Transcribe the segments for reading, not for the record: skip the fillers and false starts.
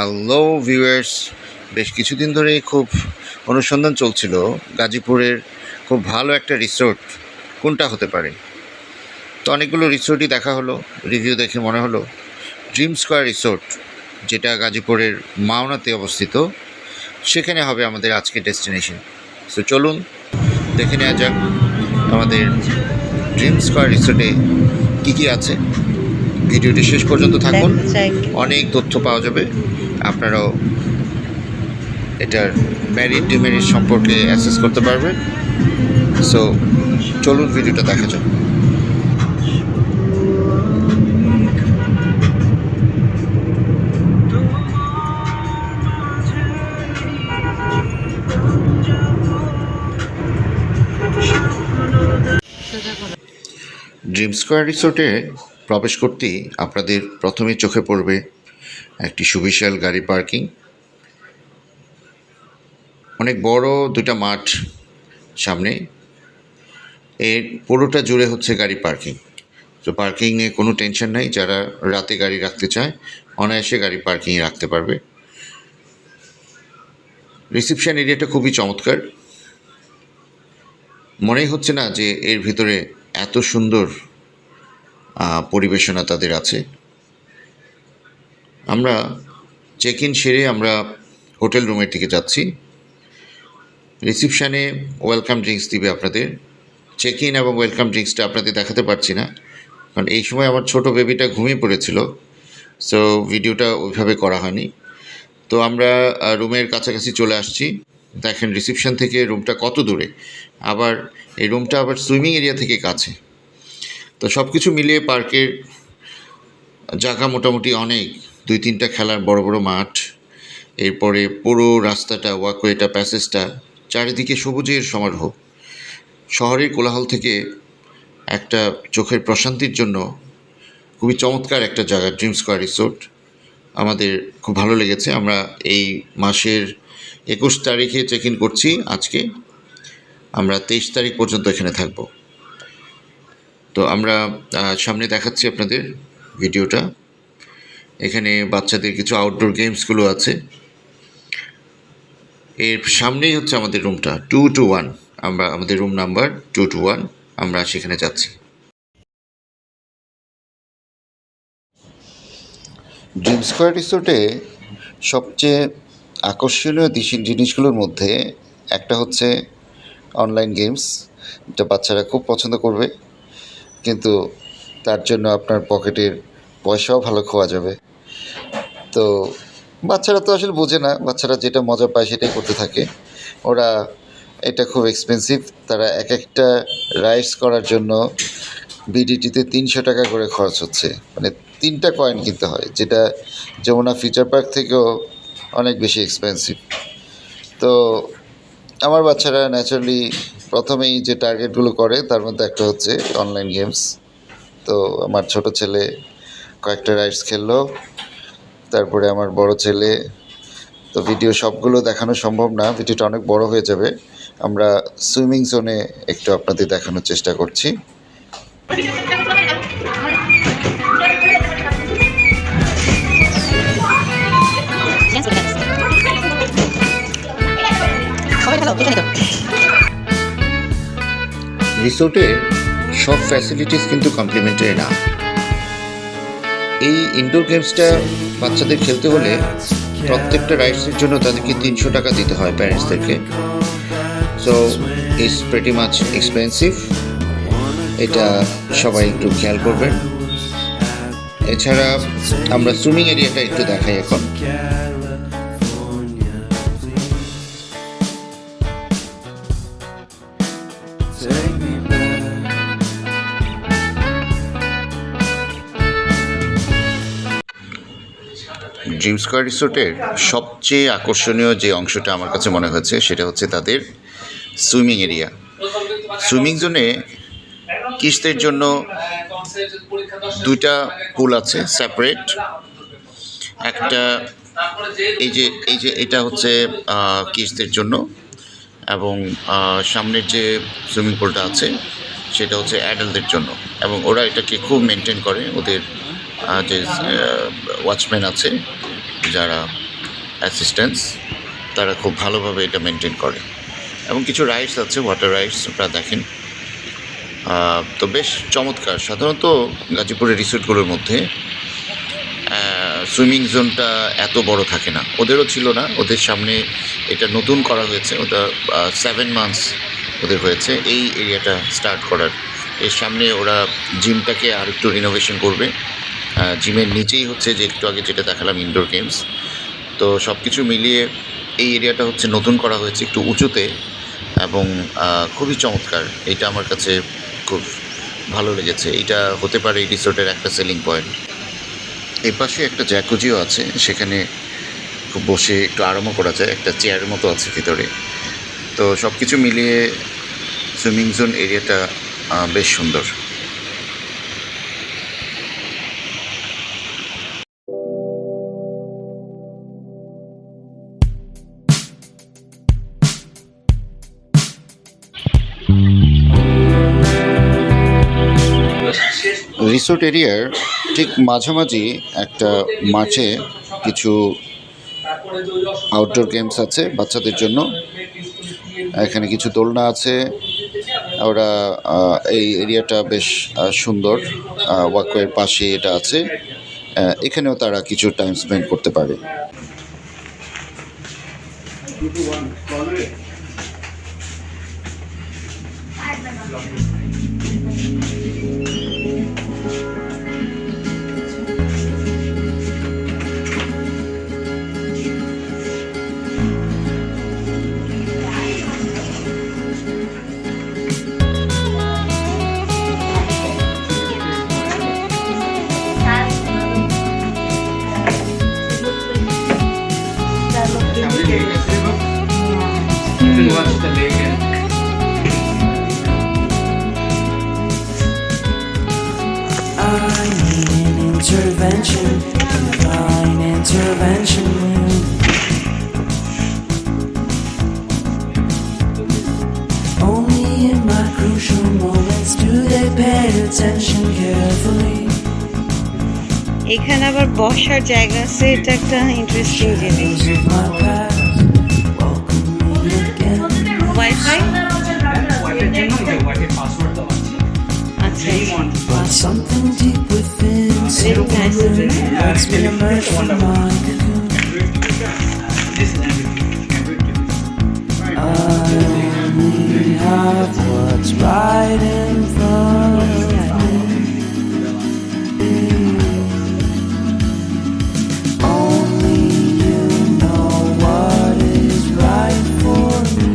Hello viewers, বেশ কিছুদিন ধরেই খুব অনুসন্ধান চলছিল গাজীপুরের খুব ভালো একটা রিসোর্ট কোনটা হতে পারে। তো অনেকগুলো রিসোর্টই দেখা হলো, রিভিউ দেখে মনে হলো ড্রিম স্কয়ার রিসোর্ট, যেটা গাজীপুরের মাওনাতে অবস্থিত, সেখানে হবে আমাদের আজকের ডেস্টিনেশন। সো চলুন দেখে নেওয়া যাক আমাদের ড্রিম স্কয়ার রিসোর্টে কী কী আছে। ভিডিওটি শেষ পর্যন্ত থাকুন, অনেক তথ্য পাওয়া যাবে। আপনারাও এটার ম্যারিট ডিমেরিট সম্পর্কে অ্যাসেস করতে পারবেন। সো চলুন ভিডিওটা দেখা যাক। ড্রিম স্কয়ার রিসোর্টে প্রবেশ করতেই আপনাদের প্রথমে চোখে পড়বে একটি সুবিশাল গাড়ি পার্কিং। অনেক বড় দুটা মাঠ সামনে, এর পুরোটা জুড়ে হচ্ছে গাড়ি পার্কিং। তো পার্কিংয়ে কোনো টেনশন নাই, যারা রাতে গাড়ি রাখতে চায় অনায়াসে গাড়ি পার্কিংয়ে রাখতে পারবে। রিসেপশন এরিয়াটা খুবই চমৎকার, মনেই হচ্ছে না যে এর ভিতরে এত সুন্দর পরিবেশনা তাদের আছে। আমরা চেক ইন সেরে আমরা হোটেল রুমের দিকে যাচ্ছি। রিসেপশানে ওয়েলকাম ড্রিঙ্কস দিবে আপনাদের। চেক ইন এবং ওয়েলকাম ড্রিঙ্কসটা আপনাদের দেখাতে পারছি না, কারণ এই সময় আমার ছোট বেবিটা ঘুমিয়ে পড়েছিল, সো ভিডিওটা ওইভাবে করা হয়নি। তো আমরা রুমের কাছাকাছি চলে আসছি। দেখেন রিসেপশন থেকে রুমটা কত দূরে, আবার এই রুমটা আবার সুইমিং এরিয়া থেকে কাছে। তো সব কিছু মিলিয়ে পার্কের জায়গা মোটামুটি অনেক, 2-3টা খেলার বড় বড় মাঠ, এরপরে পুরো রাস্তাটা, ওয়াকওয়েটা, প্যাসেজটা চারিদিকে সবুজের সমারোহ। শহরের কোলাহল থেকে একটা চোখের প্রশান্তির জন্য খুবই চমৎকার একটা জায়গা ড্রিম স্কয়ার রিসোর্ট। আমাদের খুব ভালো লেগেছে। আমরা এই মাসের 21 তারিখে চেক ইন করছি। আজকে আমরা 23 তারিখ পর্যন্ত এখানে থাকব। তো আমরা সামনে দেখাচ্ছি আপনাদের ভিডিওটা। এখানে বাচ্চাদের কিছু আউটডোর গেমসগুলো আছে। এর সামনেই হচ্ছে আমাদের রুমটা 221। আমরা আমাদের রুম নাম্বার 221, আমরা সেখানে যাচ্ছি। ড্রিম স্কয়ার রিসোর্টে সবচেয়ে আকর্ষণীয় জিনিসগুলোর মধ্যে একটা হচ্ছে অনলাইন গেমস, যেটা বাচ্চারা খুব পছন্দ করবে, কিন্তু তার জন্য আপনার পকেটের পয়সাও ভালো খোয়া যাবে। তো বাচ্চারা তো আসলে বোঝে না, বাচ্চারা যেটা মজা পায় সেটাই করতে থাকে। ওরা এটা খুব এক্সপেন্সিভ, তারা এক একটা রাইডস করার জন্য বিডিটিতে 300 টাকা করে খরচ হচ্ছে, মানে 3টা কয়েন কিনতে হয়, যেটা যমুনা ফিচার পার্ক থেকেও অনেক বেশি এক্সপেন্সিভ। তো আমার বাচ্চারা ন্যাচারালি প্রথমেই যে টার্গেটগুলো করে তার মধ্যে একটা হচ্ছে অনলাইন গেমস। তো আমার ছোট ছেলে কয়েকটা রাইডস খেললো, তারপরে আমার বড় ছেলে। তো ভিডিও সবগুলো দেখানো সম্ভব না, ভিডিওটা অনেক বড় হয়ে যাবে। আমরা সুইমিং জোনে একটু আপনাদের দেখানোর চেষ্টা করছি। রিসোর্টের সব ফ্যাসিলিটিস কিন্তু কমপ্লিমেন্টারি না। এই ইনডোর গেমসটা বাচ্চাদের খেলতে হলে প্রত্যেকটা রাইডসের জন্য তাদেরকে 300 টাকা দিতে হয় প্যারেন্টসদেরকে। So it's pretty much expensive, এটা সবাই একটু খেয়াল করবেন। এছাড়া আমরা সুইমিং এরিয়াটা একটু দেখাই এখন। ড্রিম স্কয়ার রিসোর্টের সবচেয়ে আকর্ষণীয় যে অংশটা আমার কাছে মনে হয়েছে সেটা হচ্ছে তাদের সুইমিং এরিয়া। সুইমিং জোনে কিডসদের জন্য 2টা পুল আছে সেপারেট। একটা এই যে এটা হচ্ছে কিডসদের জন্য, এবং সামনের যে সুইমিং পুলটা আছে সেটা হচ্ছে অ্যাডাল্টদের জন্য, এবং ওরা এটাকে খুব মেনটেন করে। ওদের যে ওয়াচম্যান আছে যারা অ্যাসিস্ট্যান্স, তারা খুব ভালোভাবে এটা মেনটেন করে। এবং কিছু রাইডস আছে, ওয়াটার রাইডস, আপনারা দেখেন। তো বেশ চমৎকার। সাধারণত গাজীপুরের রিসোর্টগুলোর মধ্যে সুইমিং জোনটা এত বড় থাকে না, ওদেরও ছিল না। ওদের সামনে এটা নতুন করা হয়েছে, ওটা 7 মান্থস ওদের হয়েছে এই এরিয়াটা স্টার্ট করার। এর সামনে ওরা জিমটাকে আর একটু রিনোভেশন করবে। জিমের নিচেই হচ্ছে যে একটু আগে যেটা দেখালাম ইনডোর গেমস। তো সব কিছু মিলিয়ে এই এরিয়াটা হচ্ছে নতুন করা হয়েছে একটু উঁচুতে, এবং খুবই চমৎকার। এটা আমার কাছে খুব ভালো লেগেছে। এটা হতে পারে এই রিসোর্টের একটা সেলিং পয়েন্ট। এর পাশে একটা জ্যাকুজিও আছে, সেখানে খুব বসে একটু আরামও করা যায়, একটা চেয়ারের মতো আছে ভিতরে। তো সব কিছু মিলিয়ে সুইমিং জোন এরিয়াটা বেশ সুন্দর। রিসোর্ট এরিয়ার ঠিক মাঝামাঝি একটা মাঠে কিছু আউটডোর গেমস আছে বাচ্চাদের জন্য। এখানে কিছু দোলনা আছে। ওরা এই এরিয়াটা বেশ সুন্দর, ওয়াকওয়ের পাশে এটা আছে। এখানেও তারা কিছু টাইম স্পেন্ড করতে পারে। Watch the lake and I need an intervention, divine intervention. Only in my crucial moments do they pay attention carefully. এখানে আবার বসার জায়গা আছে, এটা একটা ইন্টারেস্টিং জিনিস। Of my past, welcome me again. Wifi ওয়াইফাইয়ের জন্য এই যে ওয়াইফাই পাসওয়ার্ড দেওয়া আছে। আচ্ছা, They want But something deep within Very nice, isn't it? lets me emerge from my cocoon. this is everything. I only have what's right in front of me. Only you know what is right for me.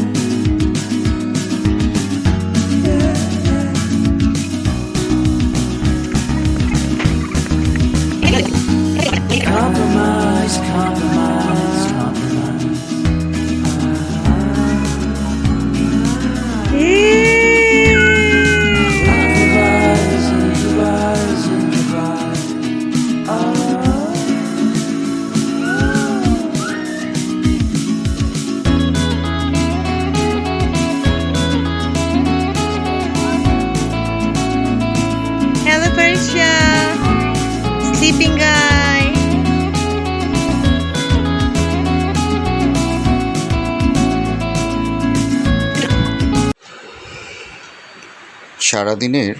Compromise, compromise, compromise. Improvise, improvise, improvise. Hello Parisha, sleeping guy. সারাদিনের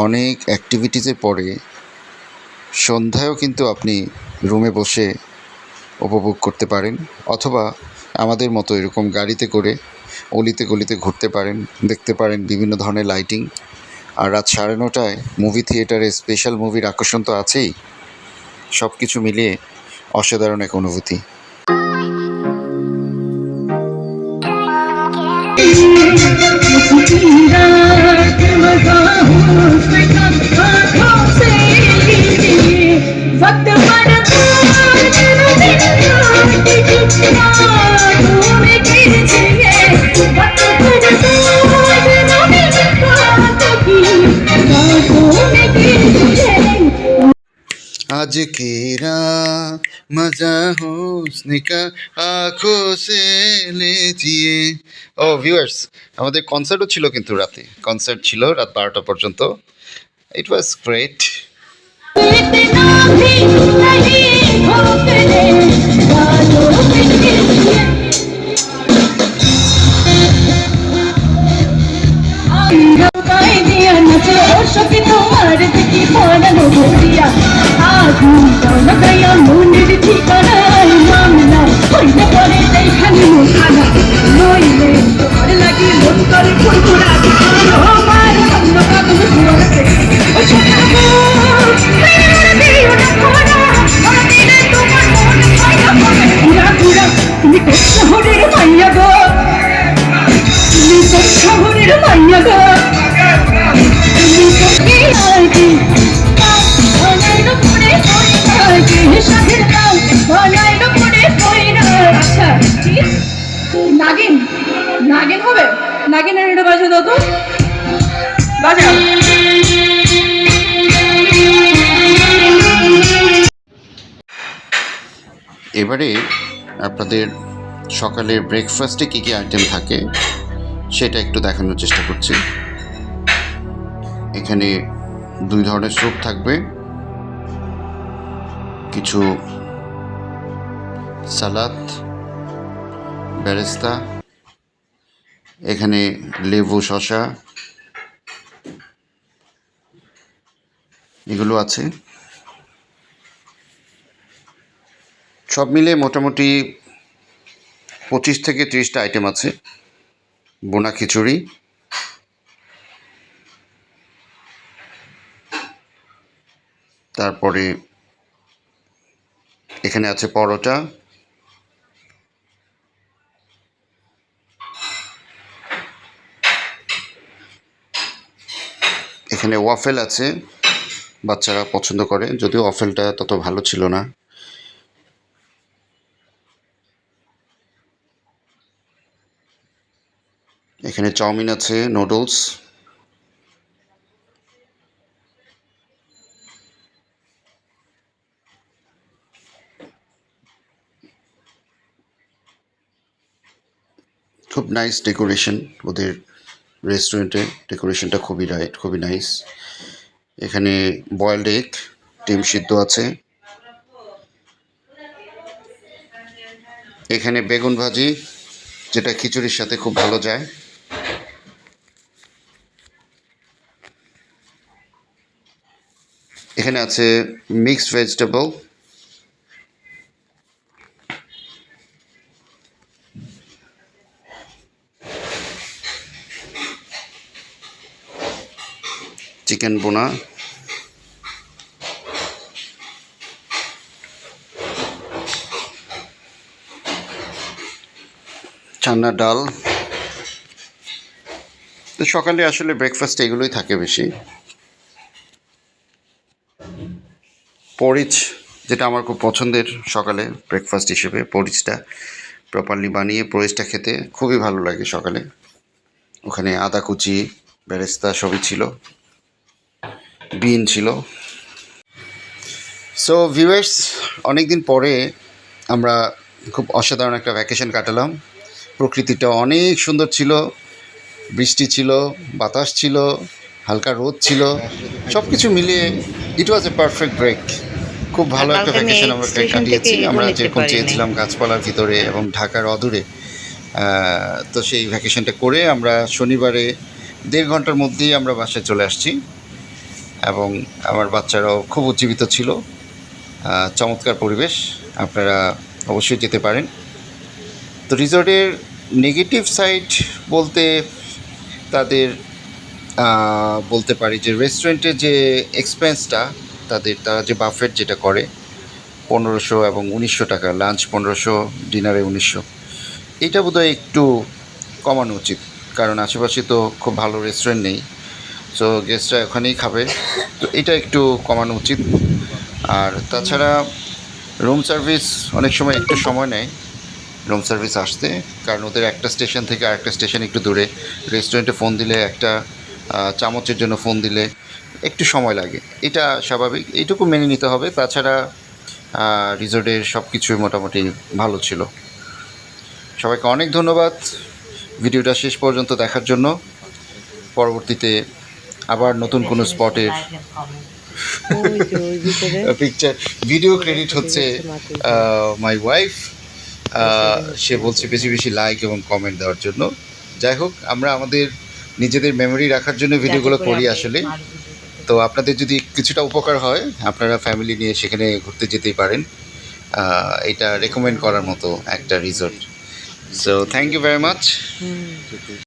অনেক অ্যাক্টিভিটিসের পরে সন্ধ্যায়ও কিন্তু আপনি রুমে বসে উপভোগ করতে পারেন, অথবা আমাদের মতো এরকম গাড়িতে করে অলিতে গলিতে ঘুরতে পারেন, দেখতে পারেন বিভিন্ন ধরনের লাইটিং। আর রাত 9:30টায় মুভি থিয়েটারে স্পেশাল মুভির আকর্ষণ তো আছেই। সব কিছু মিলিয়ে অসাধারণ এক অনুভূতি। वक्त पर आज केरा मजा हुस्न का आँखों से लीजिए। ও ভিউয়ার্স, আমাদের কনসার্টও ছিল, কিন্তু রাতে কনসার্ট ছিল রাত 12টা পর্যন্ত। ইট ওয়াজ গ্রেট। इतना भी नहीं भोंकने वालों में বাজা দাও তো বাজা এবারে আপনাদের সকালের ব্রেকফাস্টে কী কী আইটেম থাকে সেটা একটু দেখানোর চেষ্টা করছি। এখানে 2 ধরনের স্যুপ থাকবে, কিছু সালাদ, বেরেস্তা, এখানে লেবু শসা এগুলো আছে। সব মিলে মোটামুটি 25 থেকে 30টা আইটেম আছে। বোনা খিচুড়ি, তারপরে এখানে আছে পরোটা, এখানে ওয়াফেল আছে, বাচ্চারা পছন্দ করে, যদিও ওয়াফেলটা তত ভালো ছিল না। এখানে চাউমিন আছে, নুডলস, খুব নাইস ডেকোরেশন ওদের রেস্টুরেন্টে, ডেকোরেশনটা খুবই নাইস। এখানে বয়েলড এগ, ডিম সিদ্ধ আছে, এখানে বেগুন ভাজি যেটা খিচুড়ির সাথে খুব ভালো যায়, এখানে আছে মিক্সড ভেজিটেবল, চিকেন বোনা, চানা ডাল। তো সকালে আসলে ব্রেকফাস্ট এগুলোই থাকে বেশি। পরিচ, যেটা আমার খুব পছন্দের সকালে ব্রেকফাস্ট হিসেবে, পরিচটা প্রপারলি বানিয়ে পরিচটা খেতে খুবই ভালো লাগে সকালে। ওখানে আদা কুচি, বেরেস্তা সবই ছিল, বিন ছিল। সো ভিউয়ার্স, অনেক দিন পরে আমরা খুব অসাধারণ একটা ভ্যাকেশন কাটালাম। প্রকৃতিটা অনেক সুন্দর ছিল, বৃষ্টি ছিল, বাতাস ছিল, হালকা রোদ ছিল, সব কিছু মিলিয়ে ইট ওয়াজ এ পারফেক্ট ব্রেক। খুব ভালো একটা কালকে আমি ভ্যাকেশন আমরা স্টেশন কাটিয়েছি। থেকে আমরা নিতে যেরকম পারিনি। চেয়েছিলাম গাছপালার ভিতরে এবং ঢাকার অদূরে, তো সেই ভ্যাকেশনটা করে আমরা শনিবারে 1.5 ঘন্টার মধ্যেই আমরা বাসায় চলে আসছি এবং আমার বাচ্চারাও খুব উজ্জীবিত ছিল। চমৎকার পরিবেশ, আপনারা অবশ্যই যেতে পারেন। তো রিসর্টের নেগেটিভ সাইড বলতে তাদের বলতে পারি যে রেস্টুরেন্টের যে এক্সপেন্সটা তারা যে বাফেট যেটা করে 1500 এবং 1900 টাকা, লাঞ্চ 1500, ডিনারে 1900, এটা বোধহয় একটু কমানো উচিত, কারণ আশেপাশে তো খুব ভালো রেস্টুরেন্ট নেই, সো গেস্টরা ওখানেই খাবে, তো এটা একটু কমানো উচিত। আর তাছাড়া রুম সার্ভিস অনেক সময় একটু সময় নেয় রুম সার্ভিস আসতে, কারণ ওদের একটা স্টেশন থেকে আরেকটা স্টেশন একটু দূরে। রেস্টুরেন্টে ফোন দিলে একটা চামচের জন্য ফোন দিলে একটু সময় লাগে, এটা স্বাভাবিক, এইটুকু মেনে নিতে হবে। তাছাড়া রিসোর্টের সব কিছুই মোটামুটি ভালো ছিল। সবাইকে অনেক ধন্যবাদ ভিডিওটা শেষ পর্যন্ত দেখার জন্য। পরবর্তীতে আবার নতুন কোনো স্পটের ওই যে ওই ভিতরে পিকচার ভিডিও ক্রেডিট হচ্ছে মাই ওয়াইফ। সে বলছে বেশি বেশি লাইক এবং কমেন্ট দেওয়ার জন্য। যাই হোক, আমরা আমাদের নিজেদের মেমোরি রাখার জন্য ভিডিওগুলো করি আসলে। তো আপনাদের যদি কিছুটা উপকার হয়, আপনারা ফ্যামিলি নিয়ে সেখানে ঘুরতে যেতেই পারেন। এটা রেকমেন্ড করার মতো একটা resort. So thank you very much.